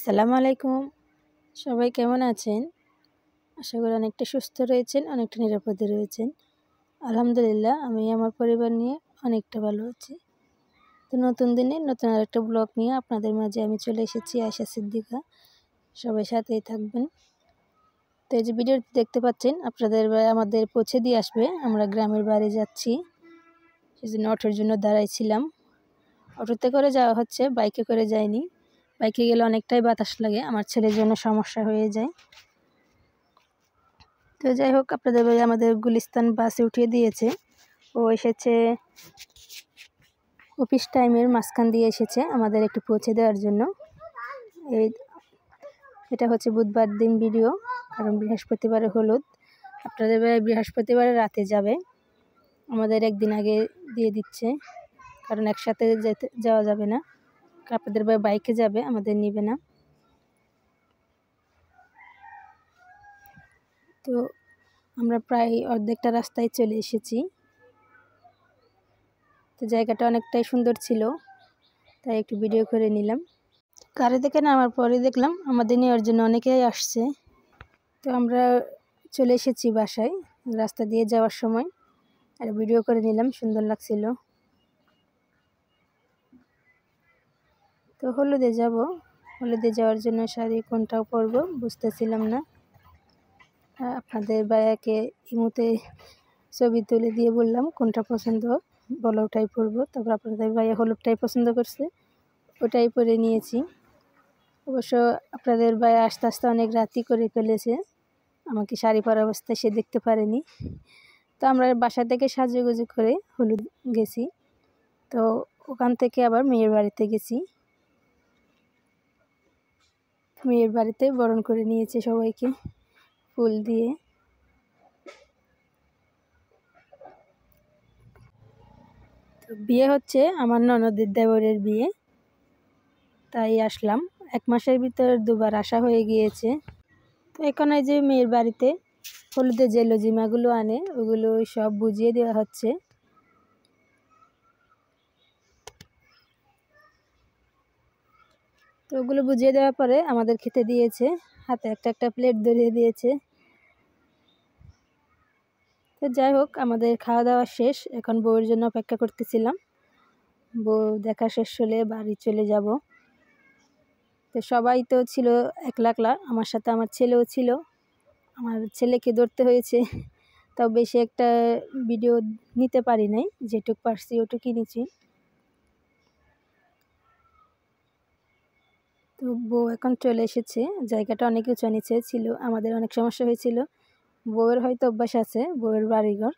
আসসালামু আলাইকুম। সবাই কেমন আছেন? আশা করি অনেকটা সুস্থ রয়েছেন, অনেকটা নিরাপদে রয়েছেন। আলহামদুলিল্লাহ আমি আমার পরিবার নিয়ে অনেকটা ভালো আছি। তো নতুন দিনে নতুন আরেকটা ব্লগ নিয়ে আপনাদের মাঝে আমি চলে এসেছি, আয়েশা সিদ্দিকা। সবাই সাথেই থাকবেন। তো এই যে ভিডিওটি দেখতে পাচ্ছেন আপনাদের আমাদের পৌঁছে দিয়ে আসবে। আমরা গ্রামের বাড়ি যাচ্ছি, সেজন্য অটোর জন্য দাঁড়াইছিলাম। অটোতে করে যাওয়া হচ্ছে, বাইকে করে যাইনি। বাইকে গেলে অনেকটাই বাতাস লাগে, আমার ছেলের জন্য সমস্যা হয়ে যায়। তো যাই হোক, আপনাদের ভাই আমাদের গুলিস্তান বাসে উঠিয়ে দিয়েছে। ও এসেছে অফিস টাইমের মাঝখান দিয়ে এসেছে আমাদের একটু পৌঁছে দেওয়ার জন্য। এটা হচ্ছে বুধবার দিন ভিডিও, কারণ বৃহস্পতিবারে হলুদ। আপনাদের ভাই বৃহস্পতিবারে রাতে যাবে, আমাদের একদিন আগে দিয়ে দিচ্ছে, কারণ একসাথে যাওয়া যাবে না। আপনাদের ভাই বাইকে যাবে, আমাদের নিবে না। তো আমরা প্রায় অর্ধেকটা রাস্তায় চলে এসেছি। তো জায়গাটা অনেকটাই সুন্দর ছিল, তাই একটু ভিডিও করে নিলাম। গাড়ি থেকে নামার পরে দেখলাম আমাদের নেওয়ার জন্য অনেকেই আসছে। তো আমরা চলে এসেছি বাসায়, রাস্তা দিয়ে যাওয়ার সময় আর ভিডিও করে নিলাম, সুন্দর লাগছিল। তো হলুদে যাব, হলুদে যাওয়ার জন্য শাড়ি কোনটাও পরবো বুঝতেছিলাম না। আপনাদের ভাইয়াকে ইমুতে ছবি তুলে দিয়ে বললাম কোনটা পছন্দ, বলো ওটাই পরবো। তারপর আপনাদের ভাইয়া হলুদটাই পছন্দ করছে, ওটাই পরে নিয়েছি। অবশ্য আপনাদের ভাইয়া আস্তে আস্তে অনেক রাতই করে ফেলেছে, আমাকে শাড়ি পরা অবস্থায় সে দেখতে পারেনি। তো আমরা বাসা থেকে সাজুগুজু করে হলুদ গেছি। তো ওখান থেকে আবার মেয়ের বাড়িতে গেছি, মেয়ের বাড়িতে বরণ করে নিয়েছে সবাইকে ফুল দিয়ে। তো বিয়ে হচ্ছে আমার ননদের দেবরের বিয়ে, তাই আসলাম। 1 মাসের ভিতর 2 বার আসা হয়ে গিয়েছে। তো এখন এই যে মেয়ের বাড়িতে হলুদের যে লজিমাগুলো আনে ওগুলো সব বুঝিয়ে দেওয়া হচ্ছে। তো ওগুলো বুঝিয়ে দেওয়ার পরে আমাদের খেতে দিয়েছে, হাতে একটা একটা প্লেট ধরিয়ে দিয়েছে। তো যাই হোক, আমাদের খাওয়া দাওয়া শেষ, এখন বউয়ের জন্য অপেক্ষা করতেছিলাম। বউ দেখা শেষ হলে বাড়ি চলে যাব। তো সবাই তো ছিল একলা একলা, আমার সাথে আমার ছেলেও ছিল। আমার ছেলেকে ধরতে হয়েছে, তাও বেশি একটা ভিডিও নিতে পারি নাই, যেটুক পারছি ওটুকুই নিয়েছি। তো বউ এখন চলে এসেছে, জায়গাটা অনেক উঁচু নিচে ছিল, আমাদের অনেক সমস্যা হয়েছিল। বউয়ের হয়তো অভ্যাস আছে, বউয়ের বাড়িঘর,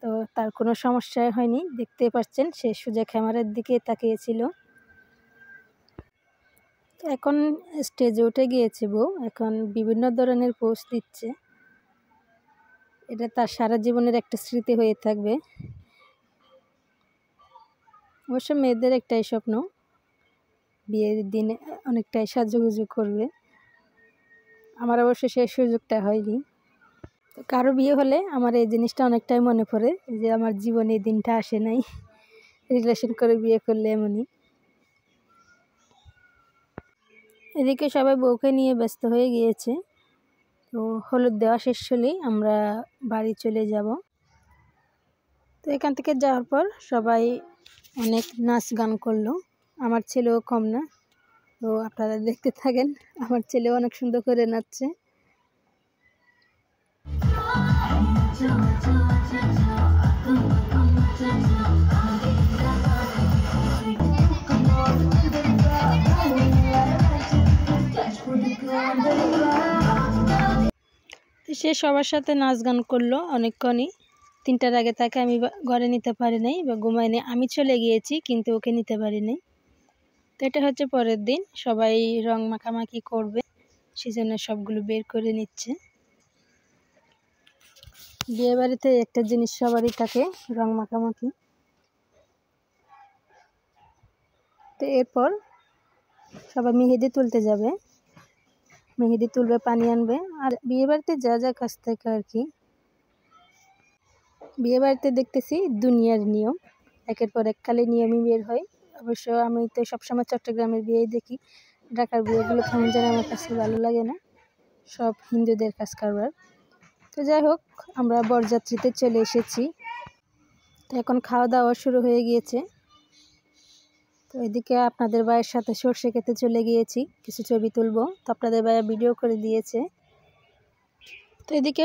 তো তার কোনো সমস্যা হয়নি। দেখতে পাচ্ছেন সে সোজা ক্যামেরার দিকে তাকিয়েছিল। তো এখন স্টেজে উঠে গিয়েছে বউ, এখন বিভিন্ন ধরনের পোস্ট দিচ্ছে। এটা তার সারা জীবনের একটা স্মৃতি হয়ে থাকবে। অবশ্য মেয়েদের একটাই স্বপ্ন, বিয়ের দিনে অনেকটাই সাজুগুজু করবে। আমার অবশ্য সেই সুযোগটা হয়নি। তো কারো বিয়ে হলে আমার এই জিনিসটা অনেকটাই মনে পড়ে, যে আমার জীবনে এই দিনটা আসে নাই। রিলেশন করে বিয়ে করলে এমনই। এদিকে সবাই বউকে নিয়ে ব্যস্ত হয়ে গিয়েছে। তো হলুদ দেওয়া শেষ হলেই আমরা বাড়ি চলে যাব। তো এখান থেকে যাওয়ার পর সবাই অনেক নাচ গান করলো, আমার ছেলেও কম না। তো আপনারা দেখতে থাকেন, আমার ছেলেও অনেক সুন্দর করে নাচছে। সে সবার সাথে নাচ গান করলো অনেকক্ষণই। 3টার আগে তাকে আমি ঘরে নিতে পারি নাই বা ঘুমাইনি, আমি চলে গিয়েছি কিন্তু ওকে নিতে পারি নাই। তো এটা হচ্ছে পরের দিন, সবাই রং মাখামাখি করবে, সেজন্য সবগুলো বের করে নিচ্ছে। বিয়ে বাড়িতে একটা জিনিস সবারই থাকে, রং মাখামাখি। তো এরপর সবাই মেহেদি তুলতে যাবে, মেহেদি তুলবে, পানি আনবে, আর বিয়ে বাড়িতে যা যা কাজ থাকে আর কি। বিয়ে বাড়িতে দেখতেছি দুনিয়ার নিয়ম, একের পর এক খালি নিয়মই বের হয়। অবশ্য আমি তো সবসময় চট্টগ্রামের বিয়েই দেখি, ঢাকার বিয়েগুলো কেমন যেন আমার কাছে ভালো লাগে না, সব হিন্দুদের কাজ কারবার। তো যাই হোক, আমরা বরযাত্রীতে চলে এসেছি। তো এখন খাওয়া দাওয়া শুরু হয়ে গিয়েছে। তো এদিকে আপনাদের ভাইয়ের সাথে সর্ষে খেতে চলে গিয়েছি, কিছু ছবি তুলবো। তো আপনাদের ভাইয়া ভিডিও করে দিয়েছে। তো এদিকে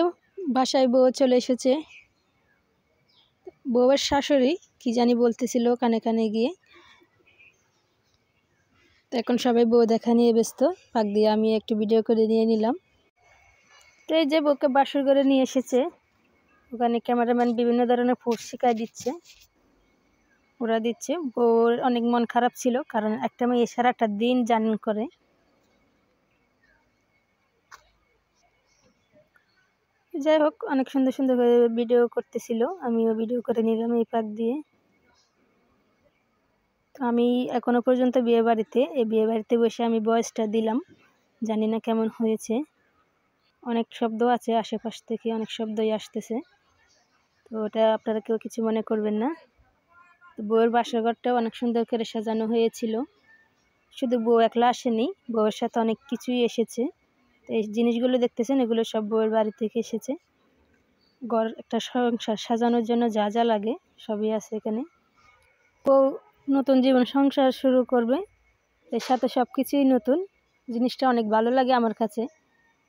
বাসায় বউ চলে এসেছে। বউয়ের শাশুড়ি কি জানি বলতেছিল কানে কানে গিয়ে। তো এখন সবাই বউ দেখা নিয়ে ব্যস্ত, ফাঁক দিয়ে আমি একটু ভিডিও করে নিয়ে নিলাম। তো এই যে বউকে বাসর ঘরে নিয়ে এসেছে, ওখানে ক্যামেরাম্যান বিভিন্ন ধরনের ফুড শিখাই দিচ্ছে, ওরা দিচ্ছে। বউর অনেক মন খারাপ ছিল, কারণ একটা মেয়ে সারাটা দিন জার্নি করে। যাই হোক, অনেক সুন্দর সুন্দর করে ভিডিও করতেছিল, আমিও ভিডিও করে নিলাম এই ফাঁক দিয়ে। তো আমি এখনো পর্যন্ত এই বিয়ে বাড়িতে বসে আমি ভয়েসটা দিলাম, জানি না কেমন হয়েছে। অনেক শব্দ আছে আশেপাশ থেকে, অনেক শব্দই আসতেছে, তো ওটা আপনারা কেউ কিছু মনে করবেন না। তো বউয়ের বাসর ঘরটাও অনেক সুন্দর করে সাজানো হয়েছিল। শুধু বউ একলা আসেনি, বউয়ের সাথে অনেক কিছুই এসেছে। তো এই জিনিসগুলো দেখতেছেন, এগুলো সব বউয়ের বাড়ি থেকে এসেছে। ঘর একটা সংসার সাজানোর জন্য যা যা লাগে সবই আছে এখানে। বউ নতুন জীবন সংসার শুরু করবে, এর সাথে সব কিছুই নতুন। জিনিসটা অনেক ভালো লাগে আমার কাছে,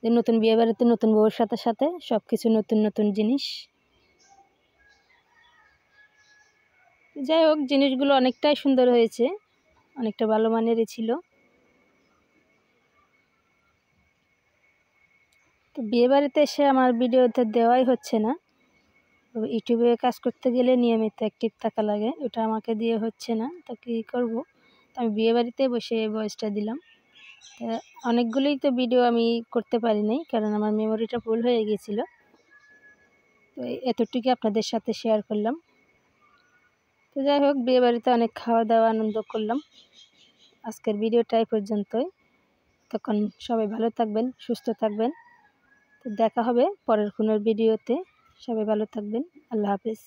যে নতুন বিয়ে বাড়িতে নতুন বউয়ের সাথে সাথে সব কিছু নতুন নতুন জিনিস। যাই হোক, জিনিসগুলো অনেকটাই সুন্দর হয়েছে, অনেকটা ভালো মানেরই ছিল। তো বিয়ে বাড়িতে এসে আমার ভিডিওতে দেওয়াই হচ্ছে না। তো ইউটিউবে কাজ করতে গেলে নিয়মিত অ্যাক্টিভ থাকা লাগে, ওটা আমাকে দিয়ে হচ্ছে না, তো কী করবো। তো আমি বিয়ে বাড়িতে বসে ভয়েসটা দিলাম। তা অনেকগুলোই তো ভিডিও আমি করতে পারি নাই, কারণ আমার মেমোরিটা ফুল হয়ে গিয়েছিল। তো এতটুকু আপনাদের সাথে শেয়ার করলাম। তো যাই হোক, বিয়ে বাড়িতে অনেক খাওয়া দাওয়া আনন্দ করলাম। আজকের ভিডিওটা এই পর্যন্তই। তখন সবাই ভালো থাকবেন, সুস্থ থাকবেন। তো দেখা হবে পরের কোনো ভিডিওতে। সবাই ভালো থাকবেন। আল্লাহ হাফেজ।